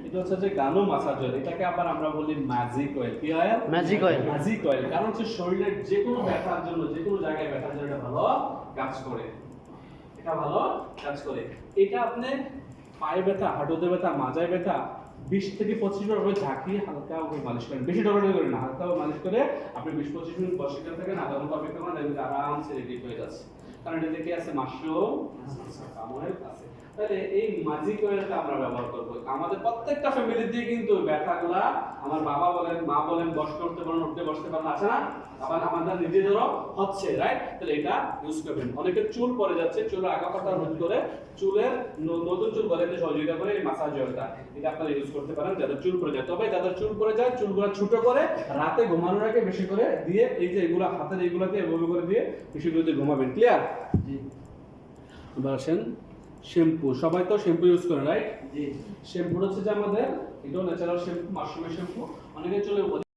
এটা হচ্ছে যে গানো মাসাজ অয়েল, এটাকে আবার আমরা বলি ম্যাজিক অয়েল। কি oil? Magic oil. Magic oil, কারণ হচ্ছে শরীরের যে কোনো ব্যথার জন্য, যে কোনো জায়গায় ব্যথার জন্য এটা ভালো কাজ করে, এটা ভালো কাজ করে। এটা আপনি পায়ে ব্যথা, হাঁটুতে ব্যথা, মাজায় ব্যথা 20 থেকে 25 মিনিট করে ঝাঁকিয়ে হালকা করে মালিশ করেন, বেশি ডরাডরি করেন না, হালকা মালিশ করে আপনি 20-25 মিনিট বসে থাকেন, আধা ঘন্টা অপেক্ষা করেন, দেখবেন আরামসে রিলিফ হয়ে যাচ্ছে। কারণ এটাতে কি আছে? মাশরুম আমল আছে। তাহলে এই ম্যাজিক অয়েলটা আমরা ব্যবহার করব। আমাদের প্রত্যেকটা ফ্যামিলিতে কিন্তু ব্যথাগুলা, আমার বাবা বলেন, মা বলেন, বসতে উঠতে পারেন, উঠতে বসতে পারেন, আছে না? আবার আমাদের নিজেদেরও হচ্ছে, রাইট? তাহলে এটা ইউজ করবেন। অনেকের চুল পড়ে যাচ্ছে, চুলের আগাপাতা রোধ করে চুলের নতুন চুল গজাতে সহযোগিতা করে এই মাসাজ অয়েলটা, এটা আপনারা ইউজ করতে পারেন যাদের চুল পড়ে যায়। তবে যাদের চুল পড়ে যায়, চুলগুলো ছোট করে রাতে ঘুমানোর আগে বেশি করে দিয়ে, এই যে এগুলা হাতের এইগুলাতে এভাবে করে দিয়ে বেশি করে দিয়ে ঘুমাবেন। ক্লিয়ার? জি এবার আসেন শ্যাম্পু। সবাই তো শ্যাম্পু ইউজ করে, রাইট? জি। শ্যাম্পু হচ্ছে যে আমাদের এটাও ন্যাচারাল শ্যাম্পু, মাশরুমের শ্যাম্পু। অনেকে চলে